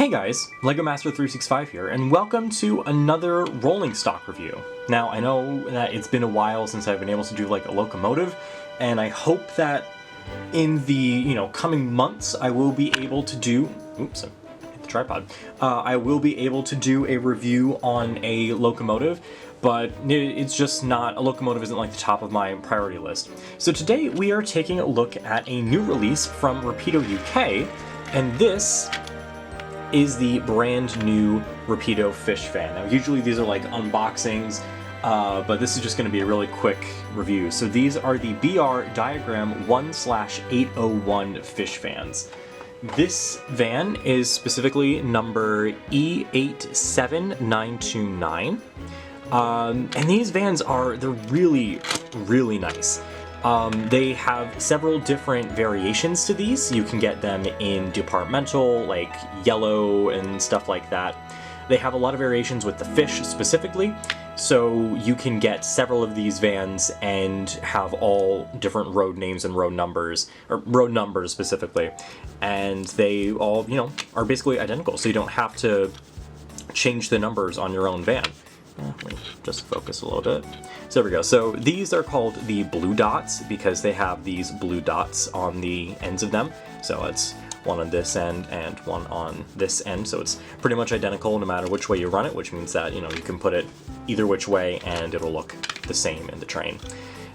Hey guys, LEGO Master 365 here, and welcome to another rolling stock review. Now, I know that it's been a while since I've been able to do like a locomotive, and I hope that in the, coming months I will be able to do, oops, I hit the tripod, I will be able to do a review on a locomotive, but it's just not, a locomotive isn't like the top of my priority list. So today we are taking a look at a new release from Rapido UK, and this is the brand new Rapido fish fan. Now usually these are like unboxings, but this is just going to be a really quick review. So these are the BR Diagram 1/801 fish fans. This van is specifically number E87929. And these vans they're really, really nice. They have several different variations to these. You can get them in departmental, like yellow and stuff like that. They have a lot of variations with the fish specifically, so you can get several of these vans and have all different road names and road numbers, or road numbers specifically. And they all, are basically identical, so you don't have to change the numbers on your own van. Let me just focus a little bit. So there we go. So these are called the blue dots because they have these blue dots on the ends of them. So it's one on this end and one on this end. So it's pretty much identical no matter which way you run it, which means that, you can put it either which way and it'll look the same in the train.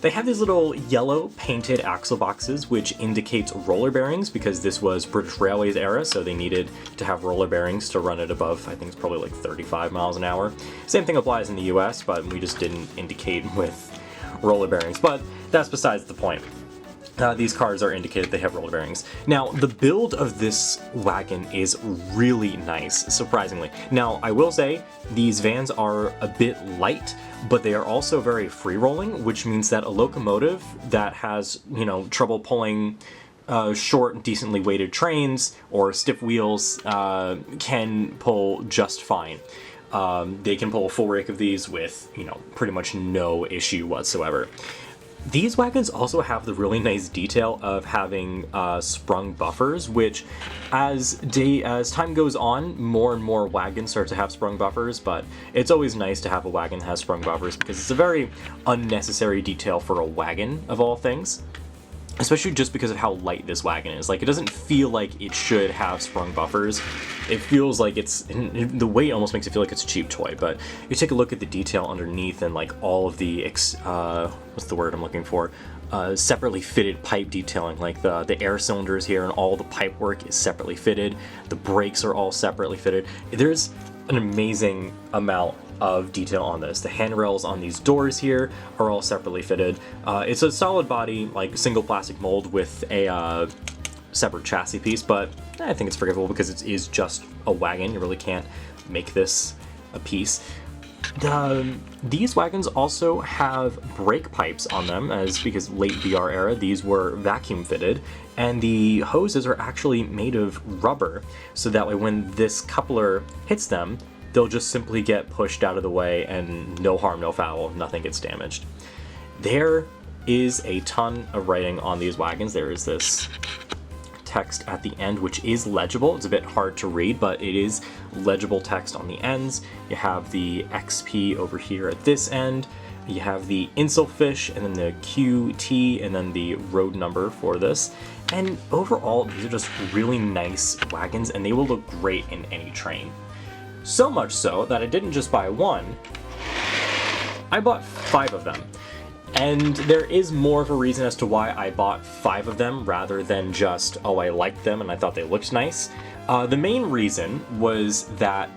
They have these little yellow painted axle boxes, which indicates roller bearings because this was British Railways era, so they needed to have roller bearings to run it above, I think it's probably like 35 miles an hour. Same thing applies in the US, but we just didn't indicate with roller bearings, but that's besides the point. These cars are indicated they have roller bearings. Now, the build of this wagon is really nice, surprisingly. Now, I will say, these vans are a bit light, but they are also very free-rolling, which means that a locomotive that has, trouble pulling short, decently weighted trains or stiff wheels can pull just fine. They can pull a full rake of these with, pretty much no issue whatsoever. These wagons also have the really nice detail of having sprung buffers, which as time goes on, more and more wagons start to have sprung buffers, but it's always nice to have a wagon that has sprung buffers because it's a very unnecessary detail for a wagon of all things. Especially just because of how light this wagon is. Like, it doesn't feel like it should have sprung buffers. It feels like the weight almost makes it feel like it's a cheap toy, but you take a look at the detail underneath and like all of the, what's the word I'm looking for? Separately fitted pipe detailing, like the air cylinders here and all the pipe work is separately fitted. The brakes are all separately fitted. There's an amazing amount of detail on this. The handrails on these doors here are all separately fitted. It's a solid body, like single plastic mold with a separate chassis piece, but I think it's forgivable because it is just a wagon. You really can't make this a piece. These wagons also have brake pipes on them, because late BR era, these were vacuum fitted, and the hoses are actually made of rubber, so that way when this coupler hits them, they'll just simply get pushed out of the way and no harm, no foul, nothing gets damaged. There is a ton of writing on these wagons. There is this text at the end, which is legible. It's a bit hard to read, but it is legible text on the ends. You have the XP over here at this end. You have the insulfish, and then the QT, and then the road number for this. And overall, these are just really nice wagons, and they will look great in any train. So much so that I didn't just buy one, I bought 5 of them. And there is more of a reason as to why I bought 5 of them rather than just, oh, I liked them and I thought they looked nice. The main reason was that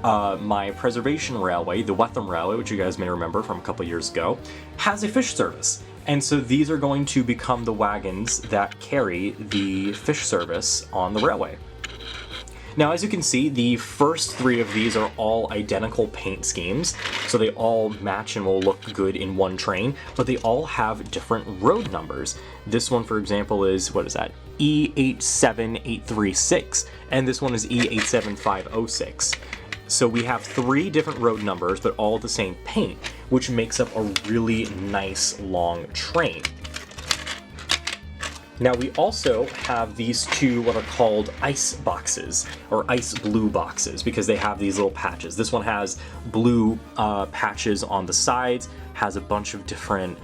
my preservation railway, the Wetham Railway, which you guys may remember from a couple years ago, has a fish service. And so these are going to become the wagons that carry the fish service on the railway. Now, as you can see, the first 3 of these are all identical paint schemes, so they all match and will look good in one train, but they all have different road numbers. This one, for example, is, what is that? E87836, and this one is E87506. So we have 3 different road numbers, but all the same paint, which makes up a really nice long train. Now we also have these two what are called ice boxes, or ice blue boxes, because they have these little patches. This one has blue patches on the sides, has a bunch of different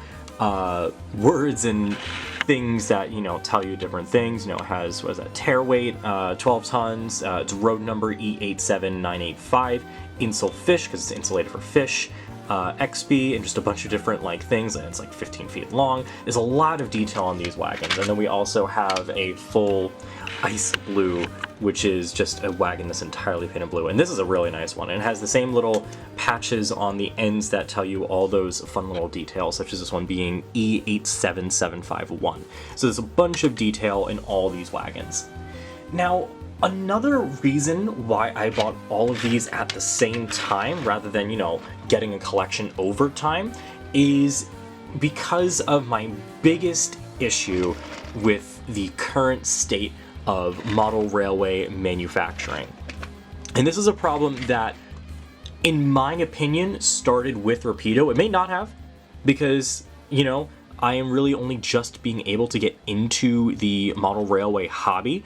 words and things that, you know, tell you different things. You know, it has, what is that, tear weight, 12 tons, it's road number E87985, insel fish, because it's insulated for fish, XP, and just a bunch of different like things, and it's like 15 feet long. There's a lot of detail on these wagons. And then we also have a full ice blue, which is just a wagon that's entirely painted blue. And this is a really nice one. And it has the same little patches on the ends that tell you all those fun little details, such as this one being E87751. So there's a bunch of detail in all these wagons. Now, another reason why I bought all of these at the same time, rather than, you know, getting a collection over time, is because of my biggest issue with the current state of model railway manufacturing. And this is a problem that, in my opinion, started with Rapido. It may not have, because, you know, I am really only just being able to get into the model railway hobby,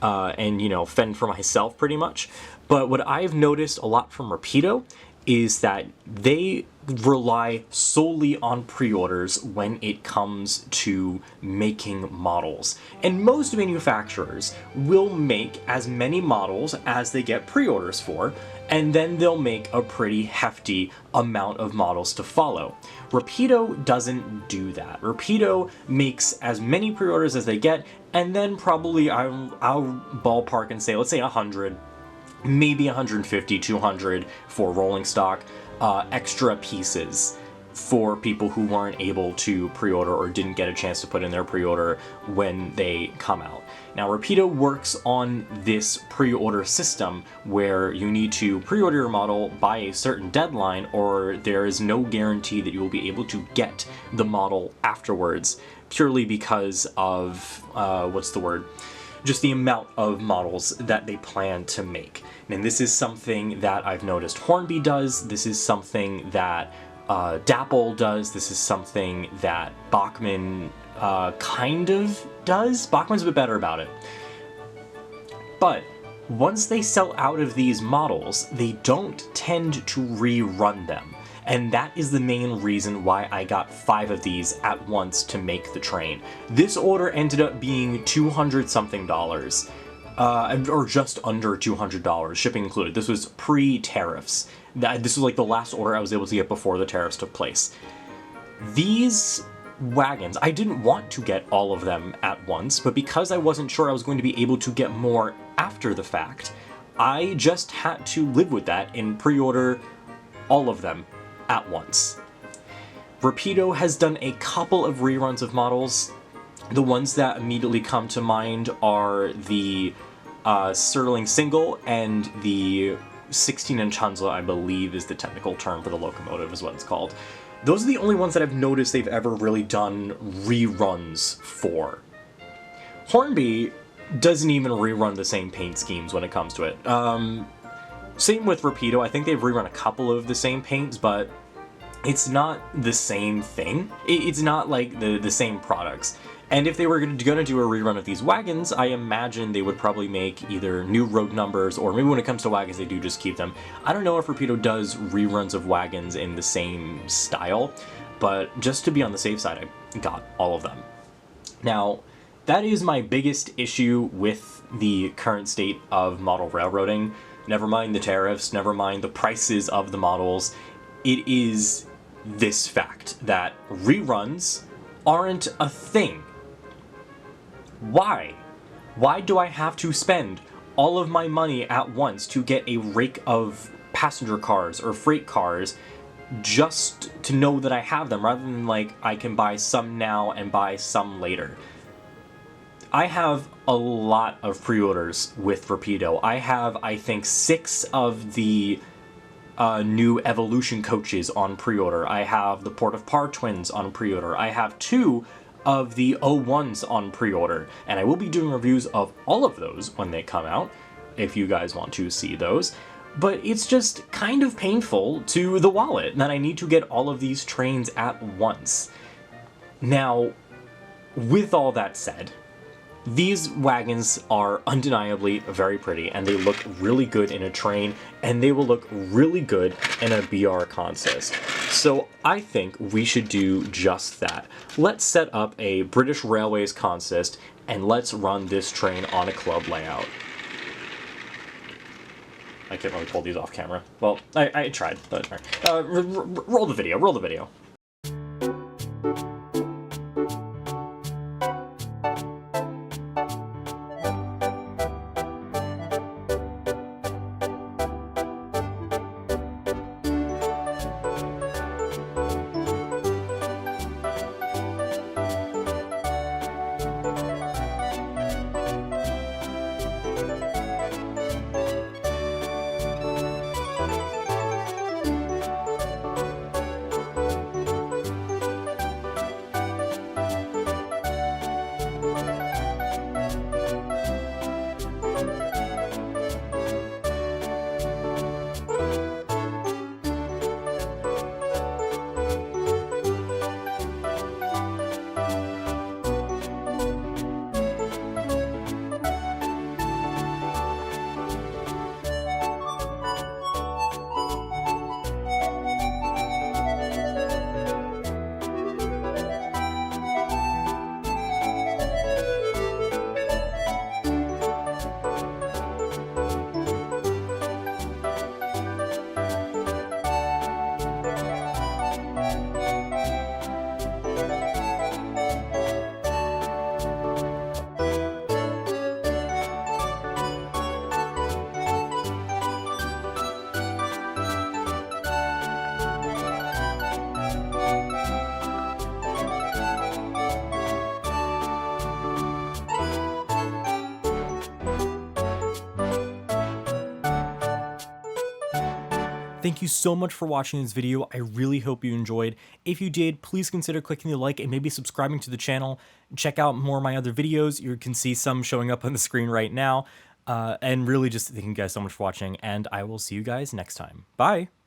and, you know, fend for myself pretty much. But what I've noticed a lot from Rapido is that they rely solely on pre-orders when it comes to making models. And most manufacturers will make as many models as they get pre-orders for, and then they'll make a pretty hefty amount of models to follow. Rapido doesn't do that. Rapido makes as many pre-orders as they get, and then probably I'll ballpark and say, let's say 100, maybe 150, 200 for rolling stock, extra pieces for people who weren't able to pre-order or didn't get a chance to put in their pre-order when they come out. Now, Rapido works on this pre-order system where you need to pre-order your model by a certain deadline, or there is no guarantee that you will be able to get the model afterwards, purely because of, just the amount of models that they plan to make. And this is something that I've noticed Hornby does, this is something that Dapple does, this is something that Bachmann kind of does. Bachmann's a bit better about it. But once they sell out of these models, they don't tend to rerun them. And that is the main reason why I got 5 of these at once to make the train. This order ended up being $200 something, or just under $200, shipping included. This was pre-tariffs. This was like the last order I was able to get before the tariffs took place. These wagons, I didn't want to get all of them at once, but because I wasn't sure I was going to be able to get more after the fact, I just had to live with that and pre-order all of them at once. Rapido has done a couple of reruns of models. The ones that immediately come to mind are the Stirling Single and the 16-inch Hunza, I believe is the technical term for the locomotive, is what it's called. Those are the only ones that I've noticed they've ever really done reruns for. Hornby doesn't even rerun the same paint schemes when it comes to it. Same with Rapido. I think they've rerun a couple of the same paints, but it's not the same thing. It's not like the same products. And if they were going to do a rerun of these wagons, I imagine they would probably make either new road numbers, or maybe when it comes to wagons, they do just keep them. I don't know if Rapido does reruns of wagons in the same style, but just to be on the safe side, I got all of them. Now, that is my biggest issue with the current state of model railroading. Never mind the tariffs, never mind the prices of the models. It is this fact that reruns aren't a thing. Why? Why do I have to spend all of my money at once to get a rake of passenger cars or freight cars just to know that I have them, rather than like I can buy some now and buy some later? I have a lot of pre-orders with Rapido. I have, I think, 6 of the new Evolution coaches on pre-order. I have the Port of Par twins on pre-order. I have 2 of the O1s on pre-order, and I will be doing reviews of all of those when they come out, if you guys want to see those. But it's just kind of painful to the wallet that I need to get all of these trains at once. Now, with all that said, These wagons are undeniably very pretty, and they look really good in a train, and they will look really good in a BR consist. So I think we should do just that. Let's set up a British Railways consist, and let's run this train on a club layout. I can't really pull these off camera. Well, I tried, but roll the video, roll the video. Thank you so much for watching this video. I really hope you enjoyed. If you did, please consider clicking the like and maybe subscribing to the channel. Check out more of my other videos. You can see some showing up on the screen right now. And really just thank you guys so much for watching, and I will see you guys next time. Bye!